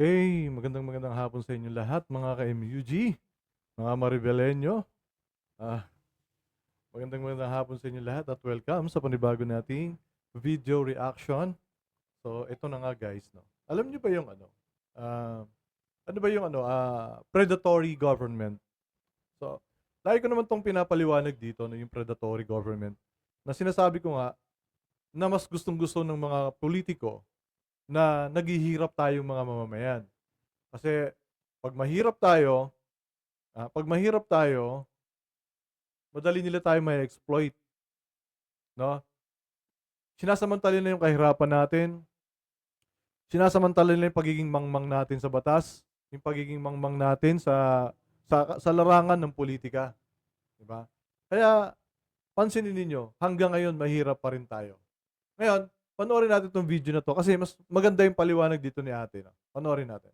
Hey, magandang hapon sa inyo lahat mga ka-MUG, mga Maribelenyo. Ah, magandang hapon sa inyo lahat at welcome sa panibago nating video reaction. So, ito na nga guys, no. Alam niyo ba yung ah, ano ba yung predatory government? So, lagi ko naman tong pinapaliwanag dito no, yung predatory government na sinasabi ko nga na mas gustong-gusto ng mga politiko na naghihirap tayong mga mamamayan. Kasi pag mahirap tayo, madali nila tayo mai-exploit, no? Sinasamantala nila yung kahirapan natin, sinasamantala nila yung pagiging mangmang natin sa batas, yung pagiging mangmang natin sa larangan ng politika, di ba? Kaya pansinin ninyo, hanggang ngayon mahirap pa rin tayo. Ngayon, panoorin natin 'tong video na 'to kasi mas maganda yung paliwanag dito ni ate, no? Panoorin natin.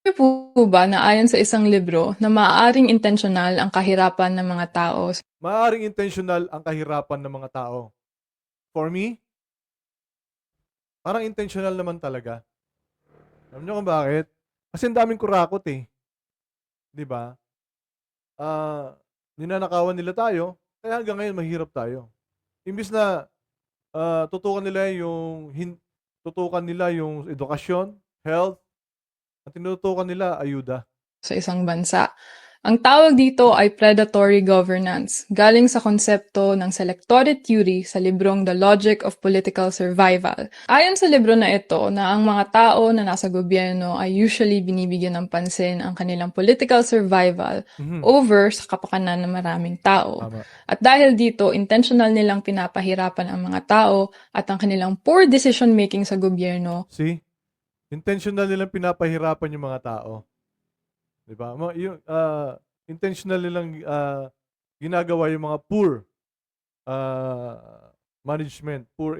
Niyo po ba na ayon sa isang libro na maaaring intensyonal ang kahirapan ng mga tao? Maaaring intentional ang kahirapan ng mga tao. For me, parang intentional naman talaga. Alam niyo kung bakit? Kasi ang daming kurakot, eh, 'di ba? Ah, ninanakawan nila tayo, kaya hanggang ngayon mahirap tayo. Imbis na, tutukan nila tutukan nila yung edukasyon, health, ang tinutukan nila ayuda. Sa isang bansa. Ang tawag dito ay predatory governance, galing sa konsepto ng selectory theory sa librong The Logic of Political Survival. Ayon sa libro na ito na ang mga tao na nasa gobyerno ay usually binibigyan ng pansin ang kanilang political survival Mhm, over sa kapakanan ng maraming tao. tama. At dahil dito, intentional nilang pinapahirapan ang mga tao at ang kanilang poor decision making sa gobyerno. See? Intentional nilang pinapahirapan yung mga tao, 'di ba? Intentional nilang, ginagawa yung mga poor, management, poor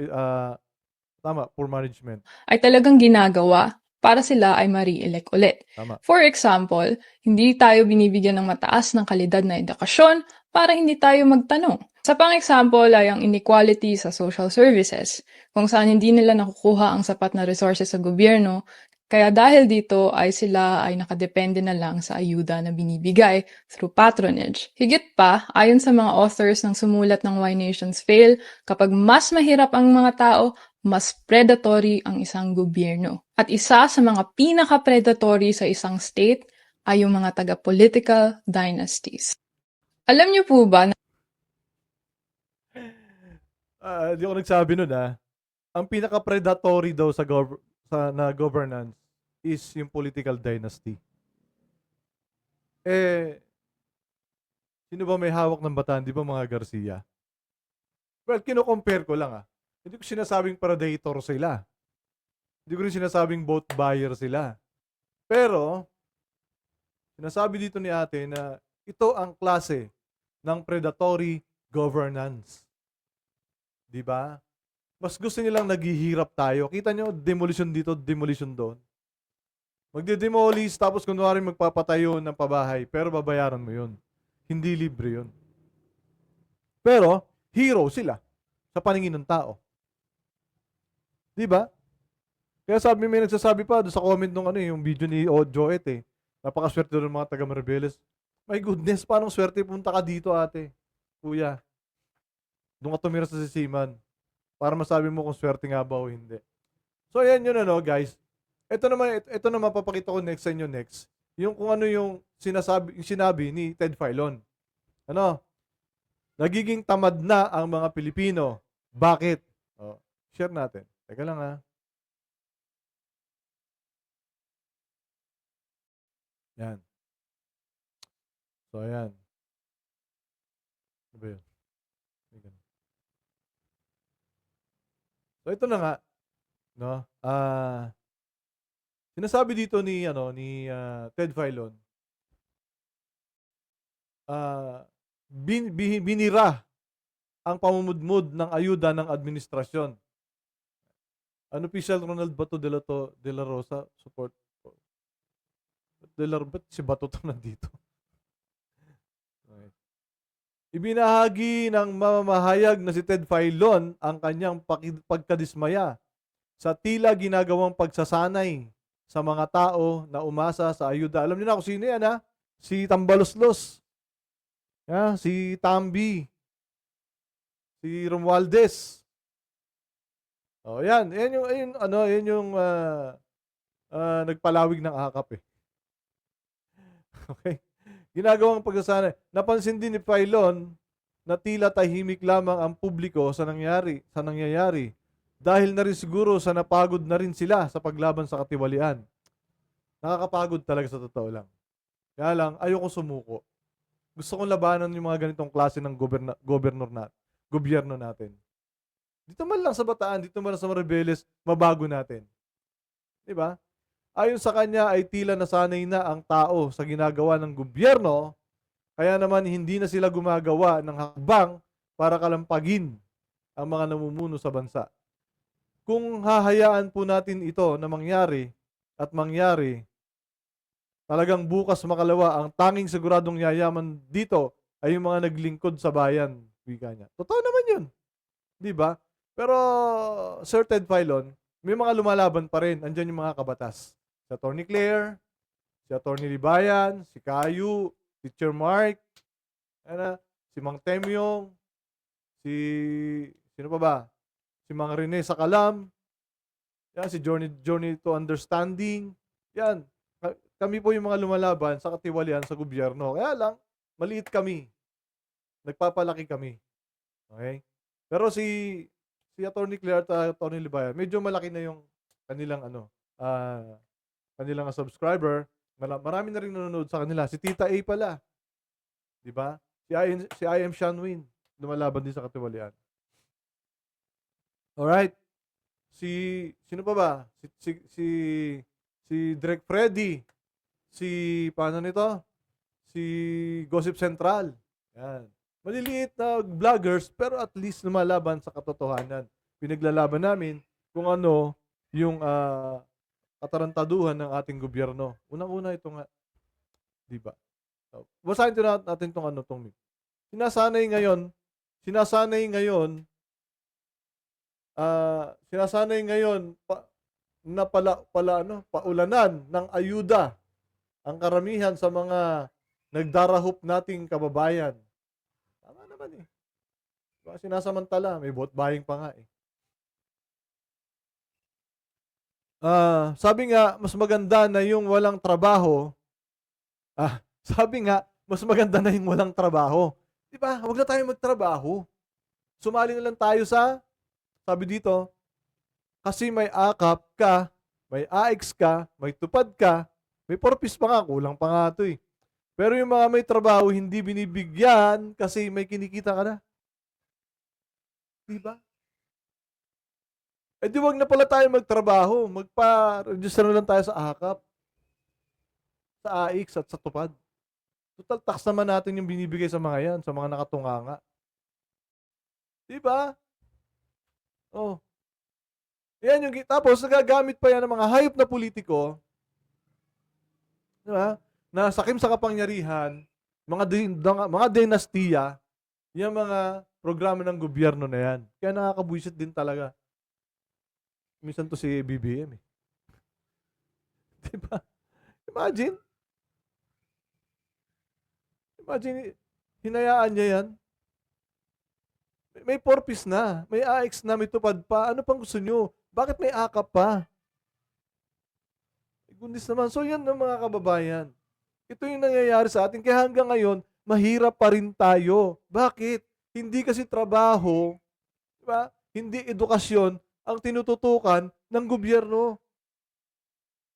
management, Ay talagang ginagawa para sila ay ma-re-elect ulit. tama. For example, hindi tayo binibigyan ng mataas ng kalidad na edukasyon para hindi tayo magtanong. Sa pang-example ay ang inequality sa social services, kung saan hindi nila nakukuha ang sapat na resources sa gobyerno, kaya dahil dito ay sila ay nakadepende na lang sa ayuda na binibigay through patronage. Higit pa, ayon sa mga authors ng sumulat ng Why Nations Fail, kapag mas mahirap ang mga tao, mas predatory ang isang gobyerno. At isa sa mga pinaka-predatory sa isang state ay yung mga taga-political dynasties. Alam niyo po ba na Di ako nagsabi nun, ang pinaka-predatory daw na governance is yung political dynasty. Eh, sino ba may hawak ng bataan? Di ba mga Garcia? Well, kino-compare ko lang, Hindi ko sinasabing predator sila. Hindi ko rin sinasabing vote buyer sila. Pero, sinasabi dito ni ate na ito ang klase ng predatory governance. Di ba? Mas gusto nilang naghihirap tayo. Kita nyo, demolition dito, demolition doon. Magde-demolish tapos kunwari magpapatayo ng pabahay, pero babayaran mo yun. Hindi libre yun. Pero, hero sila sa paningin ng tao. Di ba? Kaya may nagsasabi pa doon sa comment nung yung video ni Joet, napakaswerte doon ng mga taga Maribeles. My goodness, paano swerte punta ka dito, ate? Kuya, doon ka tumira sa sisiman para masabi mo kung swerte nga ba o hindi. So, ayan yun guys. Ito naman papakita ko next sa inyo next. Yung kung ano yung sinabi ni Ted Filon. Ano? Nagiging tamad na ang mga Pilipino. Bakit? Oh, share natin. Teka lang Yan. So, ayan. Ano ba yun? So, ito na nga. No? Sinasabi dito ni Ted Filon, binira ang pamumudmud ng ayuda ng administrasyon. Unofficial Ronald Bato de la Rosa support. Ba't si Bato to nandito? Okay. Ibinahagi ng mamamahayag na si Ted Filon ang kanyang pagkadismaya sa tila ginagawang pagsasanay sa mga tao na umasa sa ayuda. Alam niyo na kung sino yan, ha? Si Tambaloslos, si Tambi, si Romualdez. Oh, yan yung nagpalawig ng akap eh. Okay? Ginagawang pagsasanay. Napansin din ni Philon na tila tahimik lamang ang publiko sa nangyayari. Dahil na rin siguro sa napagod na rin sila sa paglaban sa katiwalian. Nakakapagod talaga sa totoo lang. Kaya lang, ayoko sumuko. Gusto kong labanan yung mga ganitong klase ng gobyerno natin. Dito man lang sa Bataan, dito man lang sa Maribeles, mabago natin. Di ba? Ayon sa kanya ay tila nasanay na ang tao sa ginagawa ng gobyerno, kaya naman hindi na sila gumagawa ng hakbang para kalampagin ang mga namumuno sa bansa. Kung hahayaan po natin ito na mangyari, talagang bukas makalawa ang tanging siguradong yayaman dito ay yung mga naglingkod sa bayan, wika niya. Totoo naman yun, di ba? Pero Sir Ted Filon, may mga lumalaban pa rin. Andyan yung mga kabatas. Si Atty. Claire, si Atty. Libayan, si Caillou, Teacher Mark, si Mang Temyong, sino pa ba? Si Mang Rene Sakalam, si Journey to Understanding. Yan, kami po yung mga lumalaban sa katiwalian sa gobyerno. Kaya lang, maliit kami. Nagpapalaki kami. Okay? Pero si Atty. Claire at Atty. Libayan, medyo malaki na yung kanilang kanilang subscriber. Marami na rin nanonood sa kanila. Si Tita A pala. Di ba? Si I am Shanwin. Lumalaban din sa katiwalian. Alright. Sino pa ba? Si Direk Freddy. Paano nito? Si Gossip Central. Yan. Maliliit na vloggers, pero at least lumalaban sa katotohanan. Pinaglalaban namin kung ano yung katarantaduhan ng ating gobyerno. Unang-una ito nga, di ba? So, basahin natin itong Sinasanay ngayon na paulanan ng ayuda ang karamihan sa mga nagdarahop nating kababayan. Tama naman eh. Baka sinasamantala, may vote buying pa nga eh. Sabi nga, mas maganda na yung walang trabaho. Sabi nga, mas maganda na yung walang trabaho. Di ba? Huwag na tayo magtrabaho. Sumali na lang tayo sabi dito, kasi may akap ka, may AX ka, may tupad ka, may purpose pa nga, kulang pa nga ito eh. Pero yung mga may trabaho, hindi binibigyan kasi may kinikita ka na. Di ba? Di wag na pala tayo magtrabaho. Magpa-register na lang tayo sa AKAP, sa AX at sa tupad. Total tax naman natin yung binibigay sa mga yan, sa mga nakatunganga. Di ba? Oh. Yan yung, tapos nagagamit pa yan ng mga hayop na politiko, di ba? Na sakim sa kapangyarihan, mga dinastiya, yung mga programa ng gobyerno na yan. Kaya nakakabuisit din talaga. Minsan to si BBM eh. Diba? Imagine, hinayaan niya yan. May purpose na, may AX na, may tupad pa. Ano pang gusto nyo? Bakit may akap pa? Gundis naman. So yan ng mga kababayan. Ito yung nangyayari sa atin. Kaya hanggang ngayon, mahirap pa rin tayo. Bakit? Hindi kasi trabaho, diba? Hindi edukasyon ang tinututukan ng gobyerno.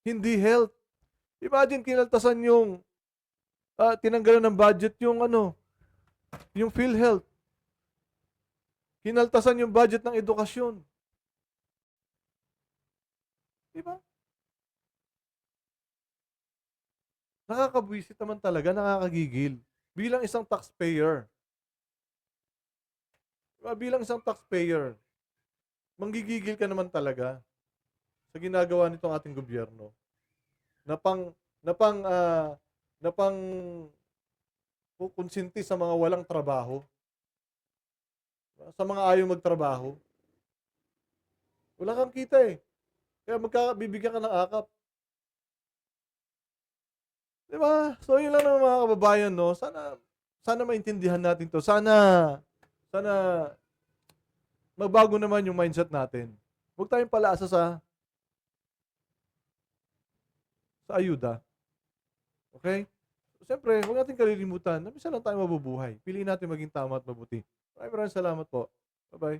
Hindi health. Imagine kinaltasan yung tinanggalan ng budget yung PhilHealth. Kinaltasan yung budget ng edukasyon. Diba? Nakakabwisit naman talaga, nakakagigil. Bilang isang taxpayer. Manggigigil ka naman talaga sa ginagawa nitong ating gobyerno. Na pang kukonsinti sa mga walang trabaho. Sa mga ayaw magtrabaho. Wala kang kita eh. Kaya bibigyan ka ng akap. 'Di ba? So, yun lang naman mga kababayan 'no. Sana maintindihan natin 'to. Sana magbago naman yung mindset natin. Huwag tayong palaasa sa ayuda, okey? Siyempre huwag nating kalilimutan na minsan lang tayo mabubuhay. Piliin natin maging tama at mabuti. Maraming salamat po. Ba-bye.